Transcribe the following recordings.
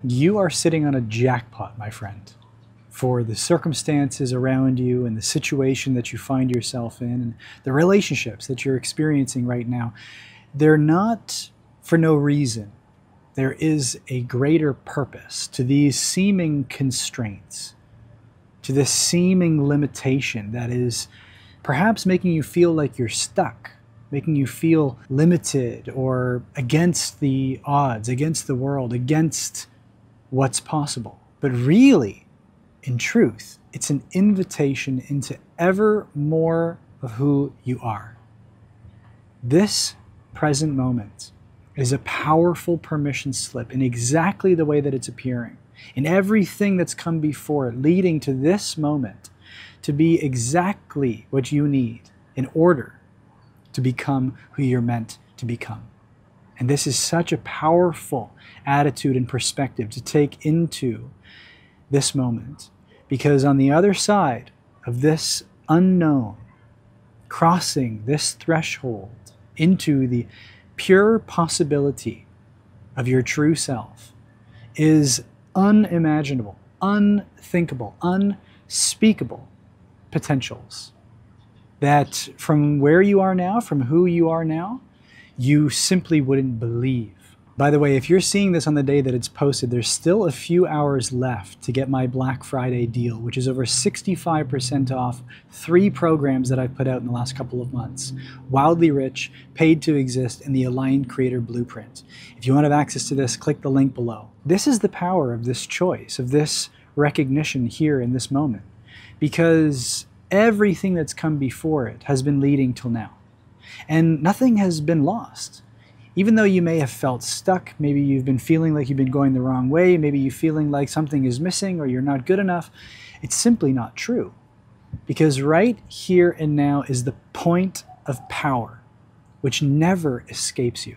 You are sitting on a jackpot, my friend, for the circumstances around you and the situation that you find yourself in and the relationships that you're experiencing right now. They're not for no reason. There is a greater purpose to these seeming constraints, to this seeming limitation that is perhaps making you feel like you're stuck, making you feel limited or against the odds, against the world, against what's possible. But really, in truth, it's an invitation into ever more of who you are. This present moment is a powerful permission slip in exactly the way that it's appearing, in everything that's come before it, leading to this moment to be exactly what you need in order to become who you're meant to become. And this is such a powerful attitude and perspective to take into this moment, because on the other side of this unknown, crossing this threshold into the pure possibility of your true self is unimaginable, unthinkable, unspeakable potentials that from where you are now, from who you are now, you simply wouldn't believe. By the way, if you're seeing this on the day that it's posted, there's still a few hours left to get my Black Friday deal, which is over 65% off 3 programs that I've put out in the last couple of months. Wildly Rich, Paid to Exist, and the Aligned Creator Blueprint. If you want to have access to this, click the link below. This is the power of this choice, of this recognition here in this moment, because everything that's come before it has been leading till now. And nothing has been lost. Even though you may have felt stuck, maybe you've been feeling like you've been going the wrong way, maybe you're feeling like something is missing or you're not good enough, it's simply not true. Because right here and now is the point of power, which never escapes you.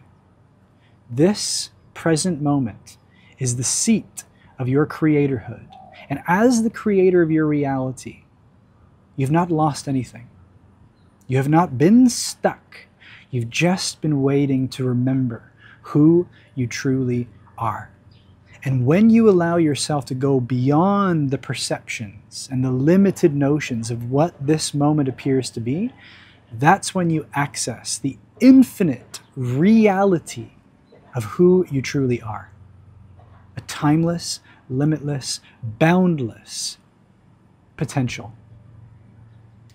This present moment is the seat of your creatorhood. And as the creator of your reality, you've not lost anything. You have not been stuck. You've just been waiting to remember who you truly are. And when you allow yourself to go beyond the perceptions and the limited notions of what this moment appears to be, that's when you access the infinite reality of who you truly are. A timeless, limitless, boundless potential.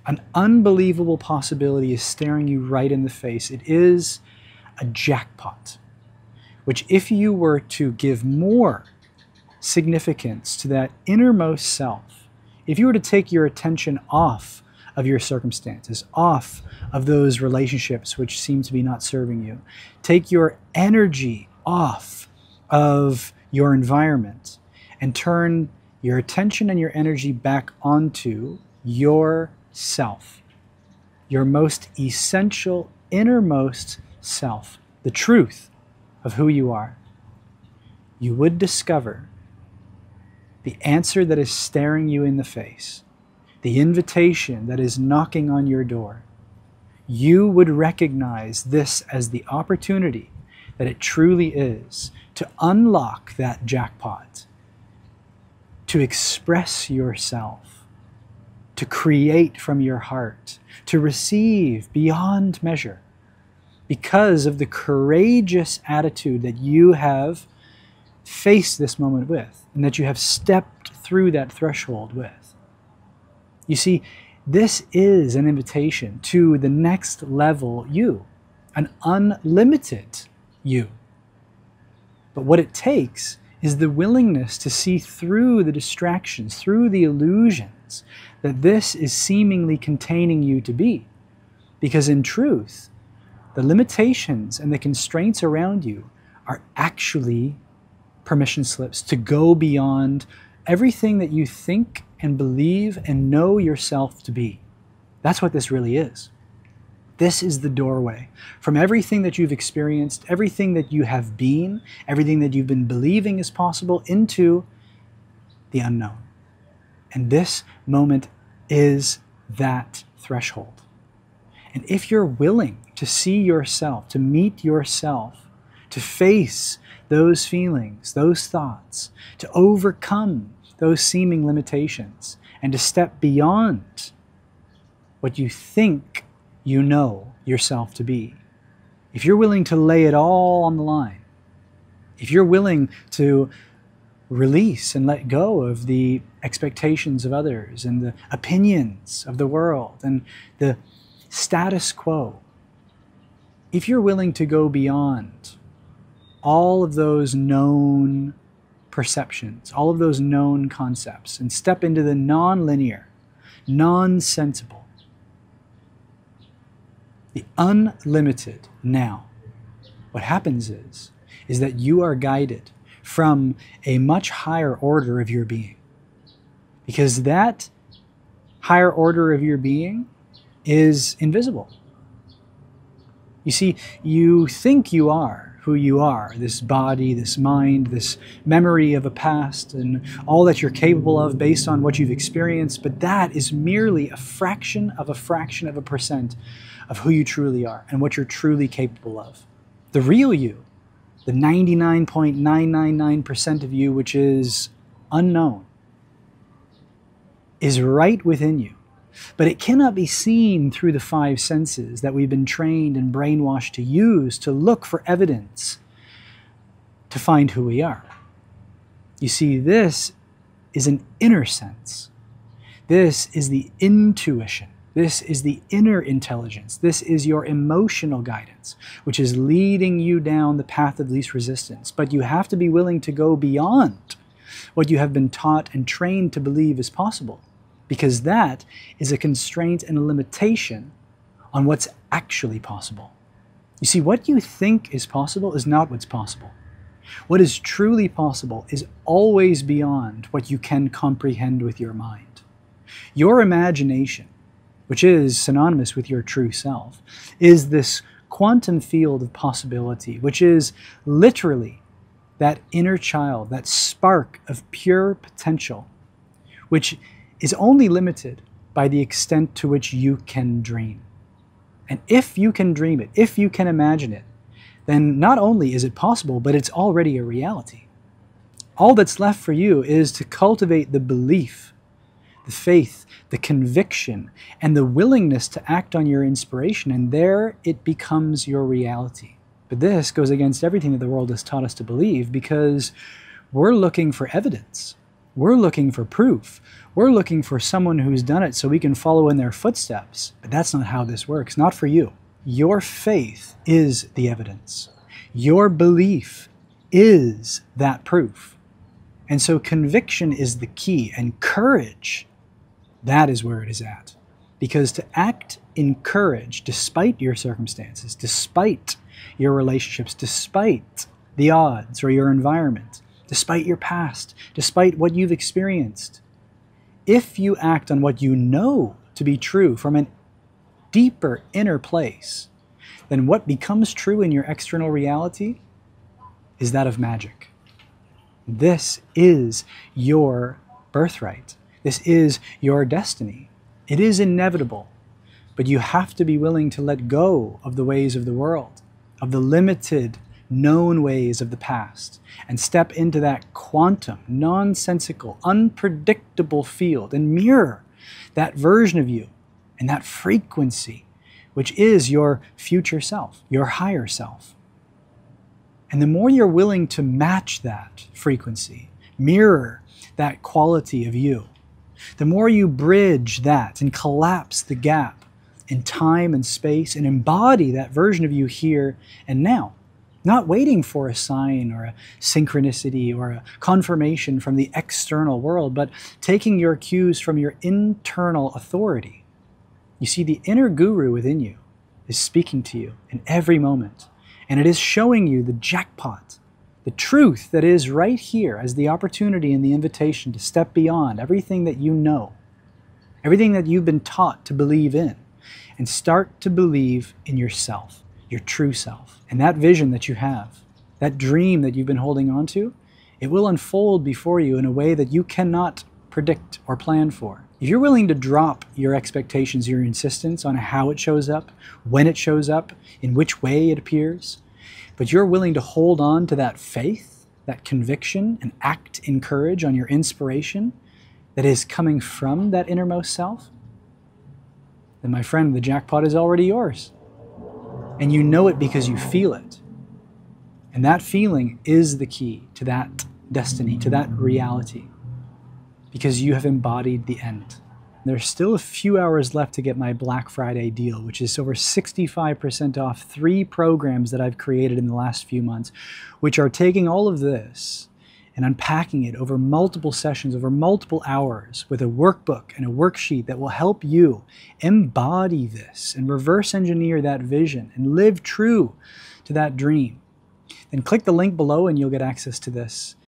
An unbelievable possibility is staring you right in the face. It is a jackpot, which if you were to give more significance to that innermost self, if you were to take your attention off of your circumstances, off of those relationships which seem to be not serving you, take your energy off of your environment and turn your attention and your energy back onto your self, your most essential, innermost self, the truth of who you are, you would discover the answer that is staring you in the face, the invitation that is knocking on your door. You would recognize this as the opportunity that it truly is to unlock that jackpot, to express yourself, to create from your heart, to receive beyond measure, because of the courageous attitude that you have faced this moment with, and that you have stepped through that threshold with. You see, this is an invitation to the next level you, an unlimited you. But what it takes is the willingness to see through the distractions, through the illusions that this is seemingly containing you to be. Because in truth, the limitations and the constraints around you are actually permission slips to go beyond everything that you think and believe and know yourself to be. That's what this really is. This is the doorway from everything that you've experienced, everything that you have been, everything that you've been believing is possible, into the unknown. And this moment is that threshold. And if you're willing to see yourself, to meet yourself, to face those feelings, those thoughts, to overcome those seeming limitations, and to step beyond what you think you know yourself to be. If you're willing to lay it all on the line, if you're willing to release and let go of the expectations of others and the opinions of the world and the status quo, if you're willing to go beyond all of those known perceptions, all of those known concepts, and step into the non-linear, non-sensible, the unlimited now, what happens is that you are guided from a much higher order of your being. Because that higher order of your being is invisible. You see, you think you are who you are, this body, this mind, this memory of a past, and all that you're capable of based on what you've experienced, but that is merely a fraction of a percent of who you truly are and what you're truly capable of. The real you, the 99.999% of you, which is unknown, is right within you. But it cannot be seen through the five senses that we've been trained and brainwashed to use to look for evidence to find who we are. You see, this is an inner sense. This is the intuition. This is the inner intelligence. This is your emotional guidance, which is leading you down the path of least resistance. But you have to be willing to go beyond what you have been taught and trained to believe is possible, because that is a constraint and a limitation on what's actually possible. You see, what you think is possible is not what's possible. What is truly possible is always beyond what you can comprehend with your mind. Your imagination, which is synonymous with your true self, is this quantum field of possibility, which is literally that inner child, that spark of pure potential, which is only limited by the extent to which you can dream. And if you can dream it, if you can imagine it, then not only is it possible, but it's already a reality. All that's left for you is to cultivate the belief, the faith, the conviction, and the willingness to act on your inspiration, and there it becomes your reality. But this goes against everything that the world has taught us to believe, because we're looking for evidence. We're looking for proof. We're looking for someone who's done it so we can follow in their footsteps. But that's not how this works, not for you. Your faith is the evidence. Your belief is that proof. And so conviction is the key, and courage, that is where it is at. Because to act in courage, despite your circumstances, despite your relationships, despite the odds or your environment, despite your past, despite what you've experienced, if you act on what you know to be true from a deeper inner place, then what becomes true in your external reality is that of magic. This is your birthright. This is your destiny. It is inevitable, but you have to be willing to let go of the ways of the world, of the limited known ways of the past, and step into that quantum, nonsensical, unpredictable field and mirror that version of you and that frequency, which is your future self, your higher self. And the more you're willing to match that frequency, mirror that quality of you, the more you bridge that and collapse the gap in time and space and embody that version of you here and now, not waiting for a sign or a synchronicity or a confirmation from the external world, but taking your cues from your internal authority. You see, the inner guru within you is speaking to you in every moment, and it is showing you the jackpot, the truth that is right here as the opportunity and the invitation to step beyond everything that you know, everything that you've been taught to believe in, and start to believe in yourself, your true self. And that vision that you have, that dream that you've been holding on to, it will unfold before you in a way that you cannot predict or plan for. If you're willing to drop your expectations, your insistence on how it shows up, when it shows up, in which way it appears, but you're willing to hold on to that faith, that conviction, and act in courage on your inspiration that is coming from that innermost self, then my friend, the jackpot is already yours. And you know it because you feel it. And that feeling is the key to that destiny, to that reality, because you have embodied the end. There's still a few hours left to get my Black Friday deal, which is over 65% off 3 programs that I've created in the last few months, which are taking all of this and unpacking it over multiple sessions, over multiple hours, with a workbook and a worksheet that will help you embody this and reverse engineer that vision and live true to that dream. Then click the link below and you'll get access to this.